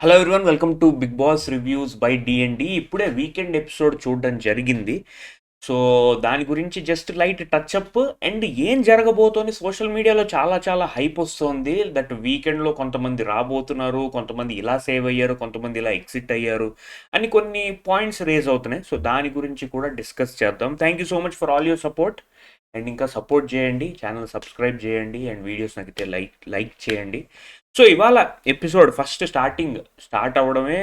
Hello everyone, welcome to Bigg Boss reviews by DND. ఇప్పుడే weekend episode చూడడం జరిగింది. So దాని గురించి just light touch up and ఏం జరగబోతోంది. సోషల్ మీడియాలో చాలా చాలా హైప్ వస్తుంది దట్ వీకెండ్లో కొంతమంది రాబోతున్నారు, కొంతమంది ఇలా సేవ్ అయ్యారు, కొంతమంది ఇలా ఎగ్జిట్ అయ్యారు అని కొన్ని పాయింట్స్ రేజ్ అవుతున్నాయి. సో దాని గురించి కూడా డిస్కస్ చేద్దాం. Thank you so much for all your support. And ఇంకా సపోర్ట్ చేయండి, ఛానల్ సబ్స్క్రైబ్ చేయండి అండ్ వీడియోస్ నచ్చితే లైక్ చేయండి. సో ఇవాళ ఎపిసోడ్ ఫస్ట్ స్టార్ట్ అవ్వడమే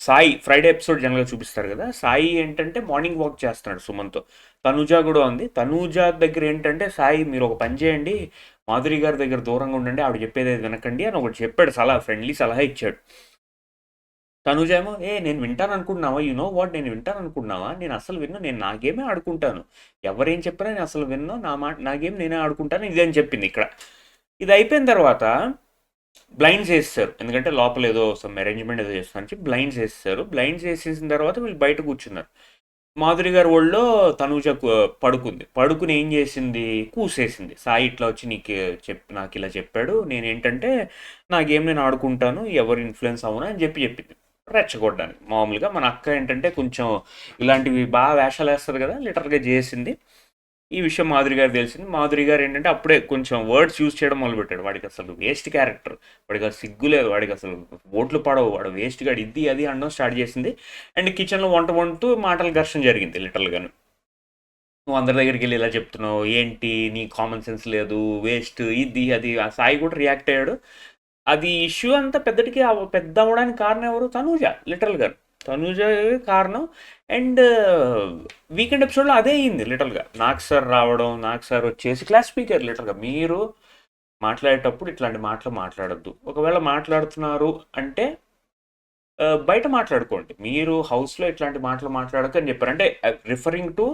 సాయి ఫ్రైడే ఎపిసోడ్ జనరల్గా చూపిస్తారు కదా. సాయి ఏంటంటే మార్నింగ్ వాక్ చేస్తున్నాడు సుమన్తో. తనూజ కూడా ఉంది. తనూజ దగ్గర ఏంటంటే సాయి మీరు ఒక పని చేయండి, మాధురి గారి దగ్గర దూరంగా ఉండండి, ఆవిడ చెప్పేది వినకండి అని ఒకటి చెప్పాడు. ఫ్రెండ్లీ సలహా ఇచ్చాడు. తనుజ ఏమో నేను వింటాను అనుకుంటున్నావా, వాట్, నేను వింటాను అనుకుంటున్నావా, నేను అసలు విన్ను, నేను నా గేమే ఆడుకుంటాను, ఎవరేం చెప్పినా నేను అసలు విన్ను, నా గేమ్ నేనే ఆడుకుంటాను ఇది అని చెప్పింది. ఇక్కడ ఇది అయిపోయిన తర్వాత బ్లైండ్స్ వేస్తారు, ఎందుకంటే లోపల ఏదో సమ్ అరేంజ్మెంట్ ఏదో చేస్తాను చెప్పి బ్లైండ్స్ వేస్తారు. బ్లైండ్స్ వేసేసిన తర్వాత వీళ్ళు బయట కూర్చున్నారు. మాధురి గారి ఒళ్ళో తనూజ పడుకుని ఏం చేసింది, కూసేసింది. సాయి ఇట్లా వచ్చి నాకు ఇలా చెప్పాడు, నేనేంటంటే నా గేమ్ నేను ఆడుకుంటాను, ఎవరు ఇన్ఫ్లుయెన్స్ అవునా అని చెప్పింది రెచ్చగొట్టడానికి. మామూలుగా మన అక్క ఏంటంటే కొంచెం ఇలాంటివి బాగా వేషాలు వేస్తుంది కదా, లిటరల్గా చేసింది. ఈ విషయం మాధురి గారు తెలిసింది. మాధురి గారు ఏంటంటే అప్పుడే కొంచెం వర్డ్స్ యూజ్ చేయడం మొదలుపెట్టాడు. వాడికి అసలు వేస్ట్ క్యారెక్టర్, వాడికి అసలు సిగ్గు లేదు, వాడికి అసలు ఓట్లు పడవు, వాడు వేస్ట్ గాడు, ఇది అది అనడం స్టార్ట్ చేసింది. అండ్ కిచెన్లో వంటూ మాటల ఘర్షణ జరిగింది లిటరల్గాను. నువ్వు అందరి దగ్గరికి వెళ్ళి ఇలా చెప్తున్నావు ఏంటి, నీ కామన్ సెన్స్ లేదు, వేస్ట్, ఇది అది. ఆ సాయి కూడా రియాక్ట్ అయ్యాడు. అది ఇష్యూ అంతా పెద్ద అవ్వడానికి కారణం ఎవరు, తనూజ. లిటరల్గా తనూజ కారణం. అండ్ వీకెండ్ ఎపిసోడ్లో అదే అయింది లిటరల్గా. నాగ్ సార్ రావడం, నాగ్ సార్ వచ్చేసి క్లాస్ స్పీకర్. లిటరల్గా మీరు మాట్లాడేటప్పుడు ఇట్లాంటి మాటలు మాట్లాడొద్దు, ఒకవేళ మాట్లాడుతున్నారు అంటే బయట మాట్లాడుకోండి, మీరు హౌస్లో ఇట్లాంటి మాటలు మాట్లాడక అని చెప్పారు. అంటే రిఫరింగ్ టు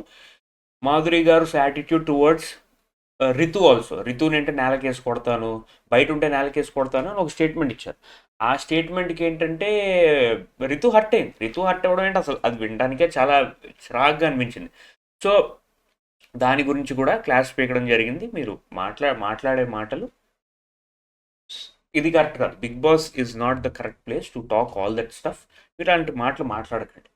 మాధురి గారు యాటిట్యూడ్ టువర్డ్స్ రితు ఆల్సో. రితుని అంటే నేలకేసి కొడతాను, బయట ఉంటే నేలకేసి కొడతాను అని ఒక స్టేట్మెంట్ ఇచ్చారు. ఆ స్టేట్మెంట్కి ఏంటంటే రితు హర్ట్ అయింది. రితు హర్ట్ అవ్వడం ఏంటి, అసలు అది వినడానికే చాలా చిరాగ్గా అనిపించింది. సో దాని గురించి కూడా క్లాస్ పీకడం జరిగింది. మీరు మాట్లాడే మాటలు ఇది కరెక్ట్ కాదు. Bigg Boss is not the correct place to talk all that stuff. మీరు అలాంటి మాటలు మాట్లాడకండి.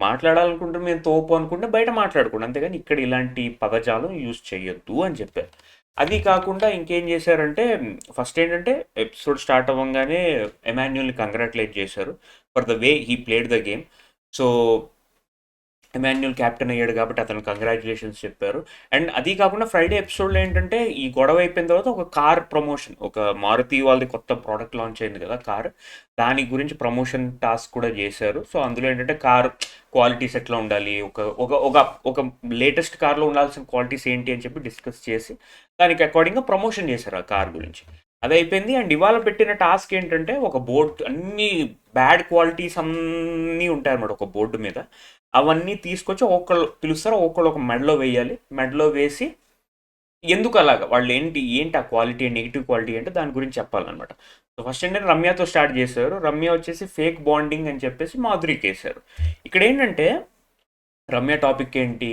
మాట్లాడాలనుకుంటే మేము తోపు అనుకుంటే బయట మాట్లాడుకోండి, అంతేగాని ఇక్కడ ఇలాంటి పదజాలం యూజ్ చేయొద్దు అని చెప్పారు. అది కాకుండా ఇంకేం చేశారంటే ఫస్ట్ ఏంటంటే ఎపిసోడ్ స్టార్ట్ అవ్వగానే ఎమాన్యుల్ని కంగ్రాచులేట్ చేశారు for the way he played the game. So Emmanuel captain అయ్యాడు కాబట్టి అతను కంగ్రాచులేషన్స్ చెప్పారు. అండ్ అది కాకుండా ఫ్రైడే ఎపిసోడ్లో ఏంటంటే ఈ గొడవ అయిపోయిన తర్వాత ఒక కార్ ప్రమోషన్, ఒక మారుతి వాళ్ళది కొత్త ప్రోడక్ట్ లాంచ్ అయింది కదా కార్, దాని గురించి ప్రమోషన్ టాస్క్ కూడా చేశారు. సో అందులో ఏంటంటే కార్ క్వాలిటీస్ ఎట్లా ఉండాలి, ఒక ఒక ఒక ఒక లేటెస్ట్ కార్లో ఉండాల్సిన క్వాలిటీస్ ఏంటి అని చెప్పి డిస్కస్ చేసి దానికి అకార్డింగ్గా ప్రమోషన్ చేశారు ఆ కార్ గురించి. అది అయిపోయింది. అండ్ ఇవాళ పెట్టిన టాస్క్ ఏంటంటే ఒక బోర్డు, అన్ని బ్యాడ్ క్వాలిటీస్ అన్నీ ఉంటాయన్నమాట ఒక బోర్డు మీద. అవన్నీ తీసుకొచ్చి ఒక్కళ్ళు పిలుస్తారు, ఒక్కళ్ళు ఒక మెడలో వేయాలి. మెడలో వేసి ఎందుకు అలాగా, వాళ్ళు ఏంటి ఆ క్వాలిటీ, నెగిటివ్ క్వాలిటీ అంటే దాని గురించి చెప్పాలన్నమాట. సో ఫస్ట్ ఏంటంటే రమ్యతో స్టార్ట్ చేశారు. రమ్య వచ్చేసి ఫేక్ బాండింగ్ అని చెప్పేసి మాధురికి వేశారు. ఇక్కడ ఏంటంటే రమ్య టాపిక్ ఏంటి,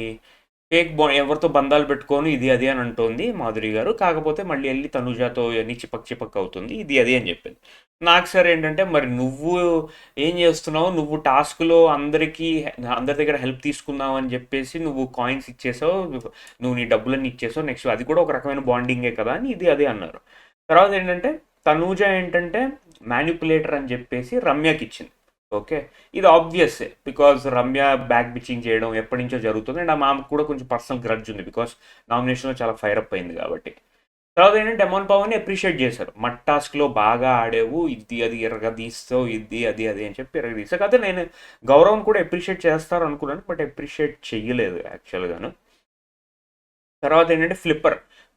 ఎవరితో బంధాలు పెట్టుకొని ఇది అది అని అంటోంది మాధురి గారు. కాకపోతే మళ్ళీ వెళ్ళి తనుజాతో అన్ని చిపక్ అవుతుంది, ఇది అది అని చెప్పింది. నాకు సార్ ఏంటంటే మరి నువ్వు ఏం చేస్తున్నావు, నువ్వు టాస్క్లో అందరి దగ్గర హెల్ప్ తీసుకుందావు అని చెప్పేసి నువ్వు కాయిన్స్ ఇచ్చేసావు, నువ్వు నీ డబ్బులన్నీ ఇచ్చేసావు, నెక్స్ట్ అది కూడా ఒక రకమైన బాండింగే కదా అని ఇది అదే అన్నారు. తర్వాత ఏంటంటే తనూజ ఏంటంటే మ్యానిపులేటర్ అని చెప్పేసి రమ్యకి ఇచ్చింది. ఓకే, ఇది obvious because Ramya back bitching చేయడం ఎప్పటి నుంచో జరుగుతుంది. అండ్ ఆ మామకు కూడా కొంచెం పర్సనల్ గ్రడ్జ్ ఉంది బికాస్ నామినేషన్లో చాలా ఫైర్ అప్ అయింది కాబట్టి. తర్వాత ఏంటంటే డెమాన్ పవన్ని అప్రిషియేట్ చేశారు. మట్ టాస్క్లో బాగా ఆడేవు, ఇది అది ఎరగదీస్తావు, ఇది అది అది అని చెప్పి ఎరగదీస్తావు. కాకపోతే నేను గౌరవం కూడా అప్రిషియేట్ చేస్తారు అనుకున్నాను, బట్ అప్రిషియేట్ చెయ్యలేదు యాక్చువల్గాను. తర్వాత ఏంటంటే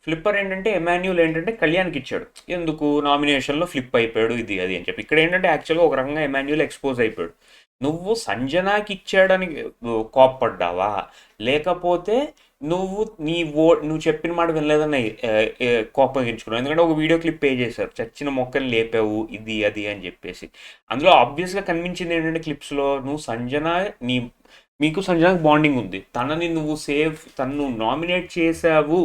ఫ్లిప్పర్ ఏంటంటే ఎమాన్యుల్ ఏంటంటే కళ్యాణ్కి ఇచ్చాడు. ఎందుకు, నామినేషన్లో ఫ్లిప్ అయిపోయాడు ఇది అది అని చెప్పి. ఇక్కడ ఏంటంటే యాక్చువల్గా ఒక రకంగా ఎమాన్యుల్ ఎక్స్పోజ్ అయిపోయాడు. నువ్వు సంజనాకి ఇచ్చాడని కోప్పడ్డావా, లేకపోతే నువ్వు చెప్పిన మాట వినలేదని కోపగించుకున్నావు. ఎందుకంటే ఒక వీడియో క్లిప్ పే చేశారు, చచ్చిన మొక్కని లేపావు ఇది అది అని చెప్పేసి. అందులో ఆబ్వియస్గా కనిపించింది ఏంటంటే క్లిప్స్లో నువ్వు మీకు సంజనాకి బాండింగ్ ఉంది, తనను నామినేట్ చేసావు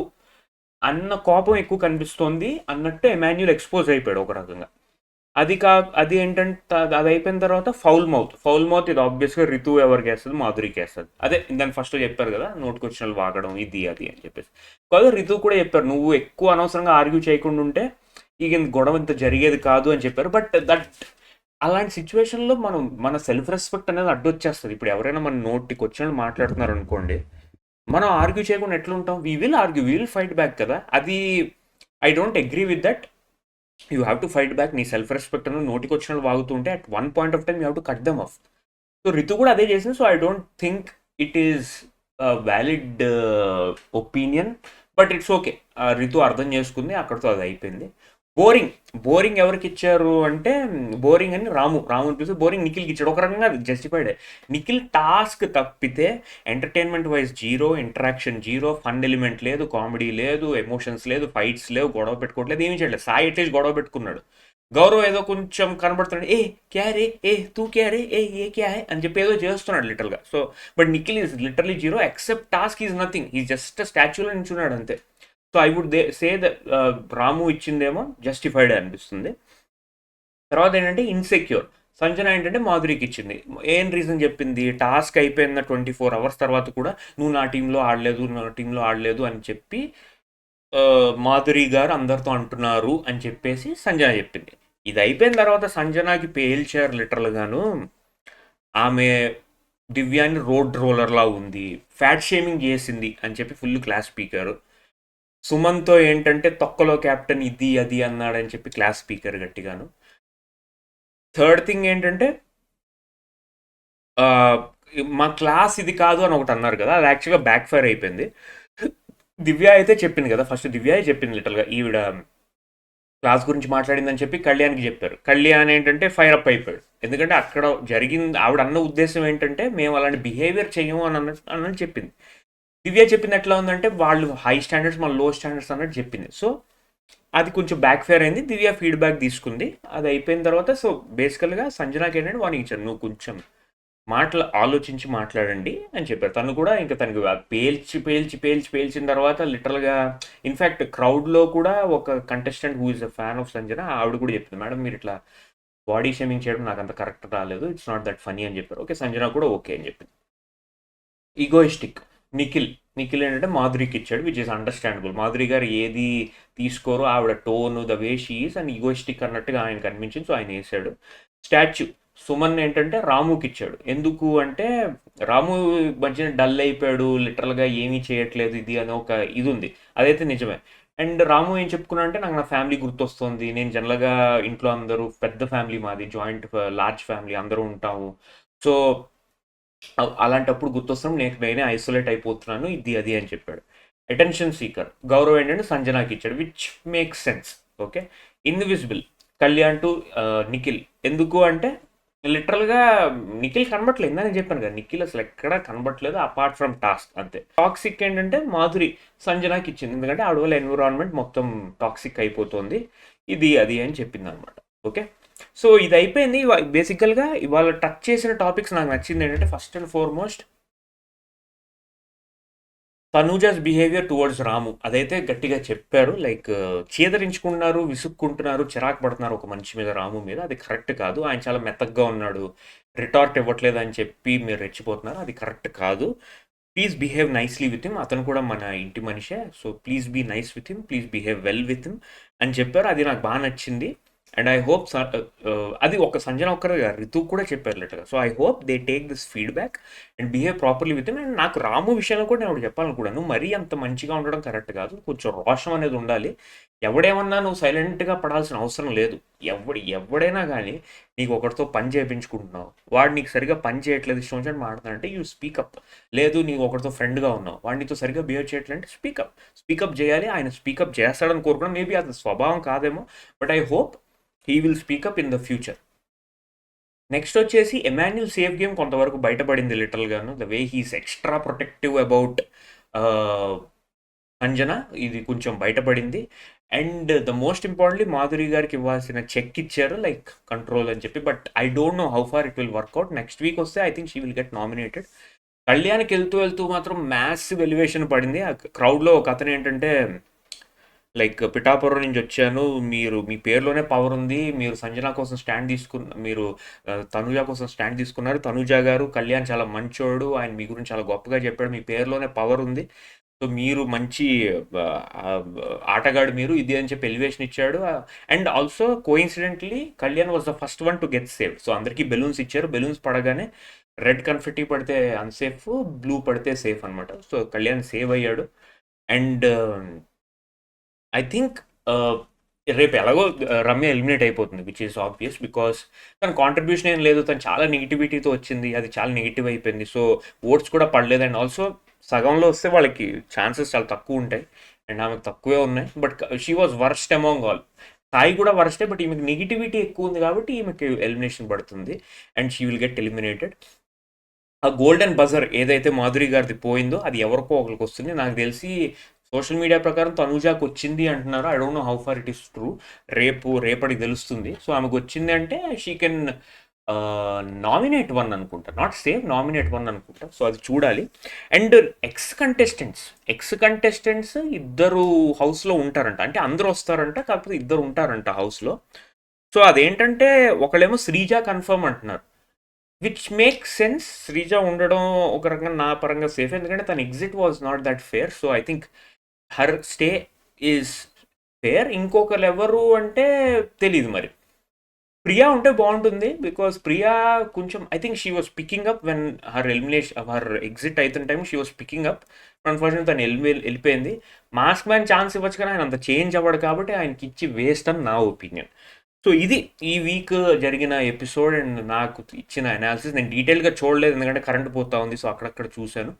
అన్న కోపం ఎక్కువ కనిపిస్తోంది అన్నట్టు ఎమాన్యుల్ ఎక్స్పోజ్ అయిపోయాడు ఒక రకంగా. అది ఏంటంటే అది అయిపోయిన తర్వాత ఫౌల్ మౌత్ ఇది ఆబ్వియస్గా రితు ఎవరికి వేస్తుంది, మాధురికి వేస్తుంది. అదే దాని ఫస్ట్ చెప్పారు కదా, నోటికొచ్చినలు వాగడం ఇది అది అని చెప్పేసి. కాదు రితు కూడా చెప్పారు, నువ్వు ఎక్కువ అనవసరంగా ఆర్గ్యూ చేయకుండా ఉంటే ఇక గొడవ ఇంత జరిగేది కాదు అని చెప్పారు. బట్ అలాంటి సిచ్యువేషన్లో మన సెల్ఫ్ రెస్పెక్ట్ అనేది అడ్డొచ్చేస్తుంది. ఇప్పుడు ఎవరైనా మన నోటికి వచ్చినట్టు మాట్లాడుతున్నారు అనుకోండి, మనం ఆర్గ్యూ చేయకుండా ఎట్లుంటాం? వీ విల్ ఫైట్ బ్యాక్ కదా. అది I don't agree with that. You have to fight back. నీ సెల్ఫ్ రెస్పెక్ట్ అని నోటికి వచ్చినట్టు వాగుతుంటే at one point of time you have to cut them off. So Ritu కూడా అదే చేసింది. So I don't think it is valid opinion, but it's okay. Ritu అర్థం చేసుకుంది, అక్కడితో అది అయిపోయింది. బోరింగ్ ఎవరికి ఇచ్చారు అంటే, బోరింగ్ అని రాముని చూసి బోరింగ్ నిఖిల్కి ఇచ్చాడు. ఒక రకంగా అది జస్టిఫైడ్. నిఖిల్ టాస్క్ తప్పితే entertainment wise zero, interaction zero, fun element లేదు, కామెడీ లేదు, ఎమోషన్స్ లేదు, ఫైట్స్ లేవు, గొడవ పెట్టుకోవట్లేదు, ఏమీ చేయట్లేదు. సాయి అట్లీస్ట్ గొడవ పెట్టుకున్నాడు. గౌరవ్ ఏదో కొంచెం కనబడుతున్నాడు, క్యా రే, తూ క్యా రే, ఏ క్యా హే అని చెప్పి ఏదో చేస్తున్నాడు లిటరల్గా. So but Nikhil is literally zero, except task is nothing. ఈ జస్ట్ స్టాచ్యూలో నించున్నాడు అంతే. So I would say Ramu ఇచ్చిందేమో జస్టిఫైడ్ అనిపిస్తుంది. తర్వాత ఏంటంటే ఇన్సెక్యూర్. సంజన ఏంటంటే మాధురికి ఇచ్చింది. ఏం రీజన్ చెప్పింది? టాస్క్ అయిపోయిన 24 hours తర్వాత కూడా నువ్వు నా టీంలో ఆడలేదు అని చెప్పి మాధురి గారు అందరితో అంటున్నారు అని చెప్పేసి సంజన చెప్పింది. ఇది అయిపోయిన తర్వాత సంజనాకి పేల్చారు లిటరల్గాను. ఆమె దివ్యాని రోడ్ రోలర్లా ఉంది, ఫ్యాట్ షేమింగ్ చేసింది అని చెప్పి ఫుల్ క్లాస్ స్పీకర్. సుమన్తో ఏంటంటే తొక్కలో క్యాప్టెన్ ఇది అది అన్నాడని చెప్పి క్లాస్ స్పీకర్ గట్టిగాను. థర్డ్ థింగ్ ఏంటంటే మా క్లాస్ ఇది కాదు అని ఒకటి అన్నారు కదా, అది యాక్చువల్గా బ్యాక్ ఫైర్ అయిపోయింది. దివ్య అయితే చెప్పింది కదా, ఫస్ట్ దివ్య చెప్పింది లిటరల్గా ఈవిడ క్లాస్ గురించి మాట్లాడిందని చెప్పి కళ్యాణ్కి చెప్పారు. కళ్యాణ్ ఏంటంటే ఫైర్ అప్ అయిపోయాడు. ఎందుకంటే అక్కడ జరిగింది, ఆవిడ అన్న ఉద్దేశం ఏంటంటే మేము అలాంటి బిహేవియర్ చేయము అన్నట్టు చెప్పింది. దివ్య చెప్పింది ఎట్లా ఉందంటే వాళ్ళు హై స్టాండర్డ్స్, మన లో స్టాండర్డ్స్ అన్నట్టు చెప్పింది. సో అది కొంచెం బ్యాక్ ఫైర్ అయింది. దివ్య ఫీడ్బ్యాక్ తీసుకుంది. అది అయిపోయిన తర్వాత సో బేసికల్గా సంజనాకి ఏంటంటే వార్నింగ్ ఇచ్చారు, నువ్వు కొంచెం ఆలోచించి మాట్లాడండి అని చెప్పారు. తను కూడా ఇంకా తనకి పేల్చిన తర్వాత లిటరల్గా ఇన్ఫ్యాక్ట్ క్రౌడ్లో కూడా ఒక contestant who is a fan of Sanjana, ఆవిడ కూడా చెప్పింది, మేడం మీరు ఇట్లా బాడీ షేమింగ్ చేయడం నాకు అంత కరెక్ట్ రాలేదు, ఇట్స్ నాట్ దట్ ఫనీ అని చెప్పారు. ఓకే, సంజన కూడా ఓకే అని చెప్పింది. ఈగోయిస్టిక్ నిఖిల్ ఏంటంటే మాధురికి ఇచ్చాడు, విచ్ ఇస్ అండర్స్టాండబుల్. మాధురి గారు ఏది తీసుకోరు, ఆవిడ tone the way she is and egoistic అన్నట్టుగా ఆయనకు అనిపించింది, సో ఆయన వేసాడు. స్టాచ్యూ సుమన్ ఏంటంటే రాముకి ఇచ్చాడు. ఎందుకు అంటే రాము మధ్యన డల్ అయిపోయాడు, లిటరల్గా ఏమీ చేయట్లేదు ఇది అని ఒక ఇది ఉంది, అదైతే నిజమే. అండ్ రాము ఏం చెప్పుకున్నా అంటే నాకు నా ఫ్యామిలీ గుర్తొస్తుంది, నేను జనరల్గా ఇంట్లో అందరూ పెద్ద ఫ్యామిలీ, మాది జాయింట్ లార్జ్ ఫ్యామిలీ, అందరూ ఉంటాము, సో అలాంటప్పుడు గుర్తొస్తాం, నేనే ఐసోలేట్ అయిపోతున్నాను ఇది అది అని చెప్పాడు. అటెన్షన్ సీకర్ గౌరవ్ ఏంటంటే సంజనాకి ఇచ్చాడు, which makes sense. Okay. Invisible Kalyan to Nikhil. ఎందుకు అంటే లిటరల్గా నిఖిల్ కనబట్లేదు, నేను చెప్పాను కదా, నిఖిల్ అసలు ఎక్కడా కనబట్లేదు అపార్ట్ ఫ్రమ్ టాస్క్ అంతే. టాక్సిక్ ఏంటంటే మాధురి సంజనాకి ఇచ్చింది, ఎందుకంటే ఆవిడ వల్ల ఎన్విరాన్మెంట్ మొత్తం టాక్సిక్ అయిపోతుంది ఇది అది అని చెప్పింది అనమాట. ఓకే, సో ఇది అయిపోయింది. బేసికల్గా ఇవాళ టచ్ చేసిన టాపిక్స్ నాకు నచ్చింది ఏంటంటే, first and foremost Tanuja's behaviour towards Ramu, అదైతే గట్టిగా చెప్పారు. లైక్ చీదరించుకుంటున్నారు, విసుక్కుంటున్నారు, చిరాకు పడుతున్నారు ఒక మనిషి మీద, రాము మీద. అది కరెక్ట్ కాదు. ఆయన చాలా మెత్తగ్గా ఉన్నాడు, రిటార్ట్ ఇవ్వట్లేదు అని చెప్పి మీరు రెచ్చిపోతున్నారు, అది కరెక్ట్ కాదు. Please behave nicely with him, అతను కూడా మన ఇంటి మనిషే, so please be nice with him, please behave well with him అని చెప్పారు. అది నాకు బాగా నచ్చింది. అండ్ ఐ హోప్ అది ఒక సంజన ఒక్కరే కాదు, రితు కూడా చెప్పారు letter. So I hope they take this feedback and behave properly with. And నాకు రాము విషయంలో కూడా నేను ఒకటి చెప్పాలనుకున్నాను, మరీ అంత మంచిగా ఉండడం కరెక్ట్ కాదు, కొంచెం రోషం అనేది ఉండాలి. ఎవడేమన్నా నువ్వు సైలెంట్గా పడాల్సిన అవసరం లేదు. ఎవడైనా కానీ నీకు ఒకరితో పని చేయించుకుంటున్నావు, వాడు నీకు సరిగ్గా పని చేయట్లేదు, ఇష్టం వచ్చినట్టు మాట్లాడుతుంటే యూ స్పీకప్. లేదు నీకు ఒకరితో ఫ్రెండ్గా ఉన్నావు, వాడు నీతో సరిగ్గా బిహేవ్ చేయట్లంటే స్పీకప్ చేయాలి. ఆయన స్పీకప్ చేస్తాడని కోరుకున్నాం. మేబీ అది స్వభావం కాదేమో, but I hope he will speak up in the future. Next వచ్చేసి ఎమాన్యుల్ సేఫ్ గేమ్ కొంతవరకు బయటపడింది లిటరల్గాను. The way he's extra protective about Anjana, ఇది కొంచెం బయటపడింది. And the most importantly Madhuri గారికి ఇవ్వాల్సిన చెక్ ఇచ్చారు, లైక్ కంట్రోల్ అని చెప్పి. But I don't know how far it will work out. Next week వస్తే I think she will get nominated. కళ్యాణ్కి వెళ్తూ మాత్రం మ్యాసివ్ ఎలివేషన్ పడింది. ఆ క్రౌడ్లో ఒక అతను ఏంటంటే లైక్ పిఠాపురం నుంచి వచ్చాను, మీరు మీ పేరులోనే పవర్ ఉంది, మీరు సంజన కోసం స్టాండ్ మీరు తనుజ కోసం స్టాండ్ తీసుకున్నారు, తనుజ గారు కళ్యాణ్ చాలా మంచోడు, ఆయన మీ గురించి చాలా గొప్పగా చెప్పాడు, మీ పేరులోనే పవర్ ఉంది, సో మీరు మంచి ఆ, ఆ, ఆటగాడు మీరు, ఇది అని చెప్పి ఎలివేషన్ ఇచ్చాడు. And also coincidentally Kalyan was the first one to get save. So అందరికీ బెలూన్స్ ఇచ్చారు, బెలూన్స్ పడగానే రెడ్ కన్ఫెట్టి పడితే అన్సేఫ్, బ్లూ పడితే సేఫ్ అనమాట. సో కళ్యాణ్ సేవ్ అయ్యాడు. అండ్ ఐ థింక్ రేపు ఎలాగో రమ్య ఎలిమినేట్ అయిపోతుంది, విచ్ ఈస్ ఆబ్వియస్, బికాస్ తన కాంట్రిబ్యూషన్ ఏం లేదు, తను చాలా నెగిటివిటీతో వచ్చింది, అది చాలా నెగిటివ్ అయిపోయింది, సో ఓట్స్ కూడా పడలేదు. అండ్ ఆల్సో సగంలో వస్తే వాళ్ళకి ఛాన్సెస్ చాలా తక్కువ ఉంటాయి, అండ్ ఆమెకు తక్కువే ఉన్నాయి. But she was worst among all. Sai కూడా వర్స్టే, బట్ ఈమెకి నెగిటివిటీ ఎక్కువ ఉంది కాబట్టి ఈమెకి ఎలిమినేషన్ పడుతుంది, and she will get eliminated. ఆ గోల్డెన్ బజర్ ఏదైతే మాధురి గారిది పోయిందో అది ఎవరికో ఒకరికి వస్తుంది. నాకు తెలిసి సోషల్ మీడియా ప్రకారం తనుజాకి వచ్చింది అంటున్నారు. I don't know how far it is true. రేపటికి తెలుస్తుంది. సో ఆమెకు వచ్చింది అంటే షీ కెన్ నామినేట్ వన్ అనుకుంటా, నాట్ సేవ్, నామినేట్ వన్ అనుకుంటా. సో అది చూడాలి. అండ్ ఎక్స్ కంటెస్టెంట్స్ ఇద్దరు హౌస్లో ఉంటారంట, అంటే అందరూ వస్తారంట, కాకపోతే ఇద్దరు ఉంటారంట హౌస్లో. సో అదేంటంటే ఒకళ్ళేమో శ్రీజ కన్ఫర్మ్ అంటున్నారు, విచ్ మేక్ సెన్స్. శ్రీజ ఉండడం ఒక రకంగా నా పరంగా సేఫ్, ఎందుకంటే తన exit was not that fair. So I think her stay is fair. ఇంకొకరు ఎవరు అంటే తెలియదు మరి. ప్రియా ఉంటే బాగుంటుంది, బికాస్ ప్రియా కొంచెం I think she was picking up when her exit అవుతున్న time she was picking up. Unfortunate తను వెళ్ళిపోయింది. మాస్క్ మ్యాన్ ఛాన్స్ ఇవ్వచ్చు కానీ ఆయన అంత చేంజ్ అవ్వడు కాబట్టి ఆయనకి ఇచ్చి వేస్ట్ అని నా ఒపీనియన్. సో ఇది ఈ వీక్ జరిగిన ఎపిసోడ్ అండ్ నాకు ఇచ్చిన అనాలిసిస్. నేను డీటెయిల్గా చూడలేదు ఎందుకంటే కరెంట్ పోతా ఉంది, సో అక్కడక్కడ చూశాను.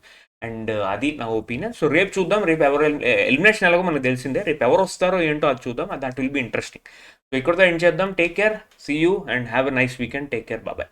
అండ్ అది నా ఒపీనియన్. సో రేపు చూద్దాం, రేపు ఎవరు ఎలిమినేషన్ ఎలాగో మనకు తెలిసిందే, రేపు ఎవరు వస్తారో ఏంటో అది చూద్దాం. That will be interesting. So ఇక్కడితో ఎండ్ చేద్దాం. Take care, see you and have a nice weekend. Take care, బాబాయ్.